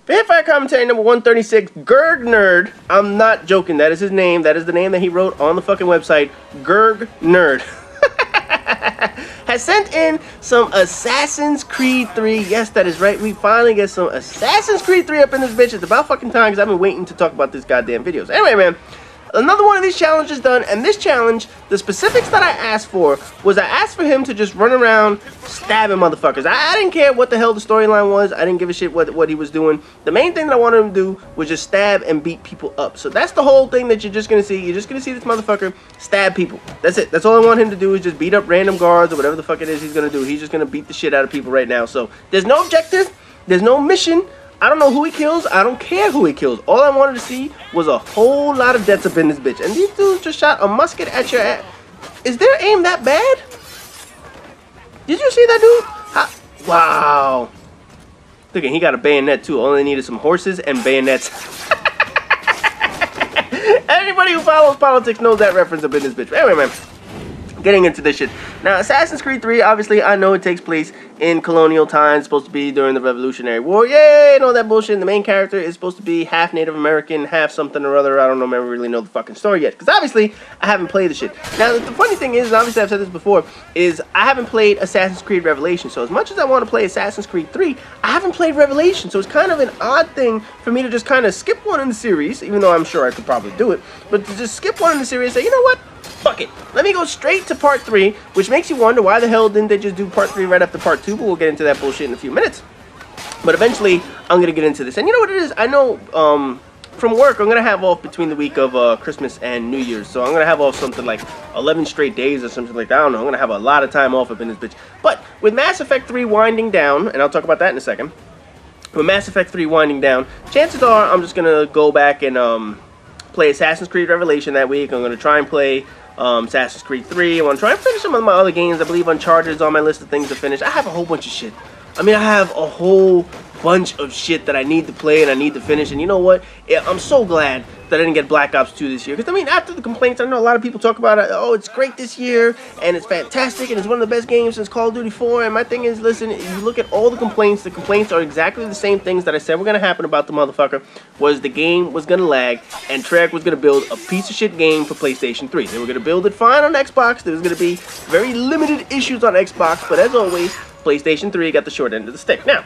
Hipfire commentary number 136, GurGnerd. I'm not joking. That is his name. That is the name that he wrote on the fucking website. GurGnerd. Has sent in some Assassin's Creed 3. Yes, that is right. We finally get some Assassin's Creed 3 up in this bitch. It's about fucking time because I've been waiting to talk about this goddamn video. So anyway, man. Another one of these challenges done, and this challenge, the specifics that I asked for was I asked for him to just run around stabbing motherfuckers. I didn't care what the hell the storyline was. I didn't give a shit what he was doing. The main thing that I wanted him to do was just stab and beat people up. So that's the whole thing that you're just going to see. You're just going to see this motherfucker stab people. That's it. That's all I want him to do is just beat up random guards or whatever the fuck it is he's going to do. He's just going to beat the shit out of people right now. So there's no objective. There's no mission. I don't know who he kills. I don't care who he kills. All I wanted to see was a whole lot of deaths up in this bitch. And these dudes just shot a musket at your ass. Is their aim that bad? Did you see that dude? Wow. Look at, he got a bayonet too. All they needed some horses and bayonets. Anybody who follows politics knows that reference up in this bitch. Anyway, man. Getting into this shit. Now, Assassin's Creed 3, obviously, I know it takes place in colonial times. It's supposed to be during the Revolutionary War. Yay, and all that bullshit. The main character is supposed to be half Native American, half something or other. I don't know, never really know the fucking story yet. Because obviously, I haven't played the shit. Now, the funny thing is, obviously, I've said this before, is I haven't played Assassin's Creed Revelation. So as much as I want to play Assassin's Creed 3, I haven't played Revelation. So it's kind of an odd thing for me to just kind of skip one in the series, even though I'm sure I could probably do it. But to just skip one in the series and say, you know what? Fuck it. Let me go straight to part 3, which makes you wonder why the hell didn't they just do part 3 right after part 2, but we'll get into that bullshit in a few minutes. But eventually, I'm going to get into this. And you know what it is? I know from work, I'm going to have off between the week of Christmas and New Year's. So I'm going to have off something like 11 straight days or something like that. I don't know. I'm going to have a lot of time off up in this bitch. But with Mass Effect 3 winding down, and I'll talk about that in a second. With Mass Effect 3 winding down, chances are I'm just going to go back and play Assassin's Creed Revelation that week. I'm going to try and play Assassin's Creed 3. I want to try and finish some of my other games. I believe Uncharted is on my list of things to finish. I have a whole bunch of shit. I mean, I have a whole bunch of shit that I need to play and I need to finish. And you know what? I'm so glad that I didn't get Black Ops 2 this year. Because, I mean, after the complaints, I know a lot of people talk about it. Oh, it's great this year, and it's fantastic, and it's one of the best games since Call of Duty 4. And my thing is, listen, you look at all the complaints are exactly the same things that I said were going to happen about the motherfucker. Was the game was going to lag, and Treyarch was going to build a piece of shit game for PlayStation 3. They were going to build it fine on Xbox. There was going to be very limited issues on Xbox, but as always, PlayStation 3 got the short end of the stick. Now,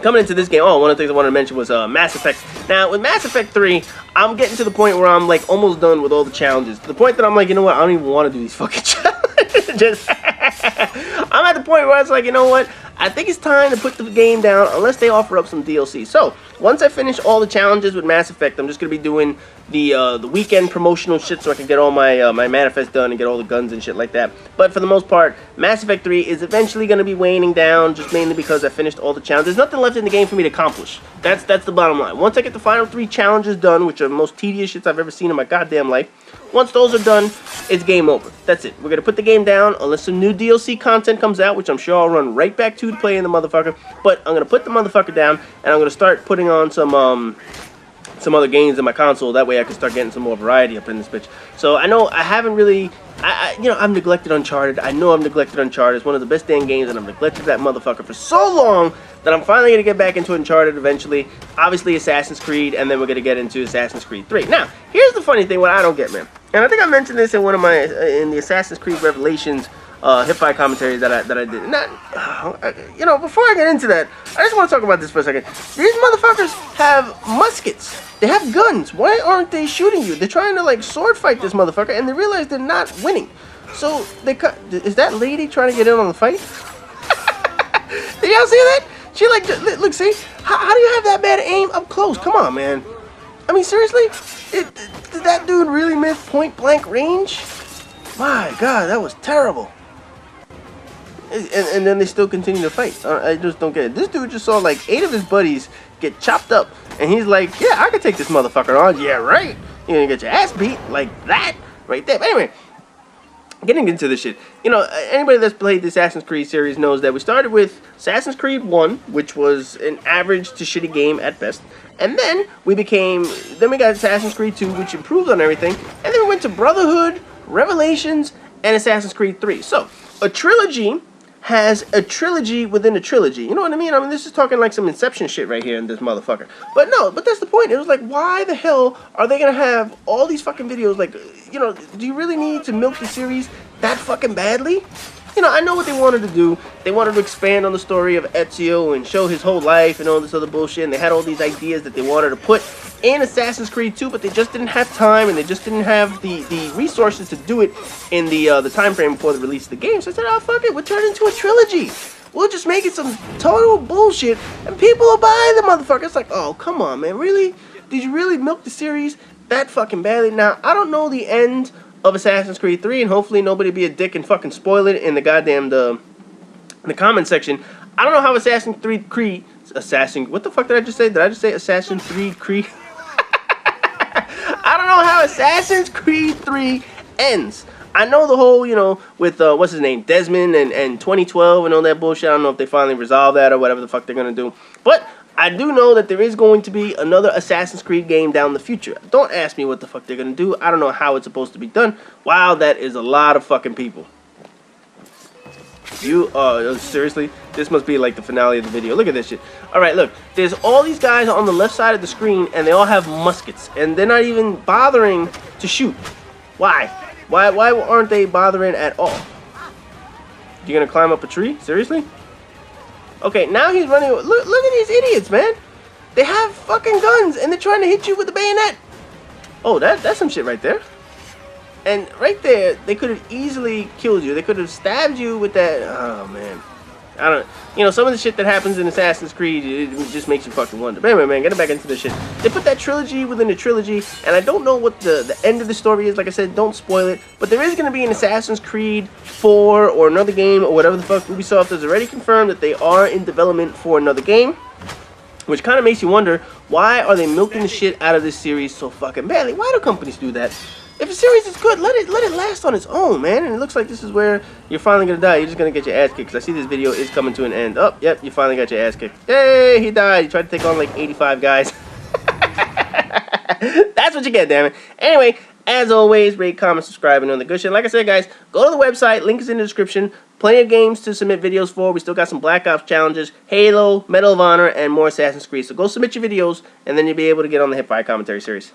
coming into this game, one of the things I wanted to mention was Mass Effect. Now, with Mass Effect 3, I'm getting to the point where I'm, like, almost done with all the challenges. To the point that I'm like, you know what, I don't even want to do these fucking challenges. I'm at the point where it's like, you know what, I think it's time to put the game down unless they offer up some DLC. So, once I finish all the challenges with Mass Effect, I'm just going to be doing the weekend promotional shit so I can get all my my manifest done and get all the guns and shit like that. But for the most part, Mass Effect 3 is eventually going to be waning down, just mainly because I finished all the challenges. There's nothing left in the game for me to accomplish. That's the bottom line. Once I get the final 3 challenges done, which are the most tedious shits I've ever seen in my goddamn life, once those are done, it's game over. That's it. We're going to put the game down unless some new DLC content comes out, which I'm sure I'll run right back to play in the motherfucker. But I'm going to put the motherfucker down, and I'm going to start putting on some other games in my console. That way I can start getting some more variety up in this bitch. So I know I haven't really, I've neglected Uncharted. I know I've neglected Uncharted. It's one of the best damn games, and I've neglected that motherfucker for so long that I'm finally going to get back into Uncharted eventually. Obviously Assassin's Creed, and then we're going to get into Assassin's Creed 3. Now, here's the funny thing, what I don't get, man. And I think I mentioned this in one of my, in the Assassin's Creed Revelations hip-hop commentaries that I did. Now, before I get into that, I just want to talk about this for a second. These motherfuckers have muskets. They have guns. Why aren't they shooting you? They're trying to, like, sword fight this motherfucker, and they realize they're not winning. So, is that lady trying to get in on the fight? Did y'all see that? She, like, look, see? How do you have that bad aim up close? Come on, man. I mean, seriously? Did that dude really miss point-blank range? My God, that was terrible. And then they still continue to fight. I just don't get it. This dude just saw like 8 of his buddies get chopped up, and he's like, yeah, I can take this motherfucker on. Yeah, right. You're gonna get your ass beat like that right there. But anyway, getting into this shit. Anybody that's played the Assassin's Creed series knows that we started with Assassin's Creed 1, which was an average to shitty game at best. And then we got Assassin's Creed 2, which improved on everything. And then we went to Brotherhood, Revelations, and Assassin's Creed 3. So, a trilogy has a trilogy within a trilogy. You know what I mean? I mean, this is talking like some Inception shit right here in this motherfucker. But no, but that's the point. It was like, why the hell are they gonna have all these fucking videos? Like, you know, do you really need to milk the series that fucking badly? You know, I know what they wanted to do. They wanted to expand on the story of Ezio and show his whole life and all this other bullshit. And they had all these ideas that they wanted to put in Assassin's Creed 2, but they just didn't have time and they just didn't have the resources to do it in the time frame before the release of the game. So I said, oh, fuck it, we'll turn it into a trilogy. We'll just make it some total bullshit and people will buy the motherfucker. It's like, oh, come on, man. Really? Did you really milk the series that fucking badly? Now, I don't know the end of Assassin's Creed 3, and hopefully nobody be a dick and fucking spoil it in the goddamn in the comment section. I don't know how Assassin's Creed what the fuck did I just say? Did I just say Assassin's Creed? I don't know how Assassin's Creed 3 ends. I know the whole, you know, with what's his name, Desmond and 2012 and all that bullshit. I don't know if they finally resolve that or whatever the fuck they're gonna do, but I do know that there is going to be another Assassin's Creed game down the future. Don't ask me what the fuck they're going to do. I don't know how it's supposed to be done. Wow, that is a lot of fucking people. Seriously? This must be like the finale of the video. Look at this shit. Alright, look. There's all these guys on the left side of the screen, and they all have muskets. And they're not even bothering to shoot. Why? Why aren't they bothering at all? You going to climb up a tree? Seriously? Okay, now he's running. Look at these idiots, man. They have fucking guns, and they're trying to hit you with a bayonet. Oh, that's some shit right there. And right there, they could have easily killed you. They could have stabbed you with that. Oh, man. I don't. You know, some of the shit that happens in Assassin's Creed, it just makes you fucking wonder. But anyway, man, getting back into this shit. They put that trilogy within the trilogy, and I don't know what the end of the story is. Like I said, don't spoil it. But there is going to be an Assassin's Creed 4 or another game or whatever the fuck. Ubisoft has already confirmed that they are in development for another game, which kind of makes you wonder, why are they milking the shit out of this series so fucking badly? Why do companies do that? If a series is good, let it last on its own, man. And it looks like this is where you're finally gonna die. You're just gonna get your ass kicked. Cause I see this video is coming to an end. Oh, yep, you finally got your ass kicked. Hey, he died. He tried to take on like 85 guys. That's what you get, damn it. Anyway, as always, rate, comment, subscribe, and all the good shit. Like I said, guys, go to the website. Link is in the description. Plenty of games to submit videos for. We still got some Black Ops challenges, Halo, Medal of Honor, and more Assassin's Creed. So go submit your videos, and then you'll be able to get on the Hipfire commentary series.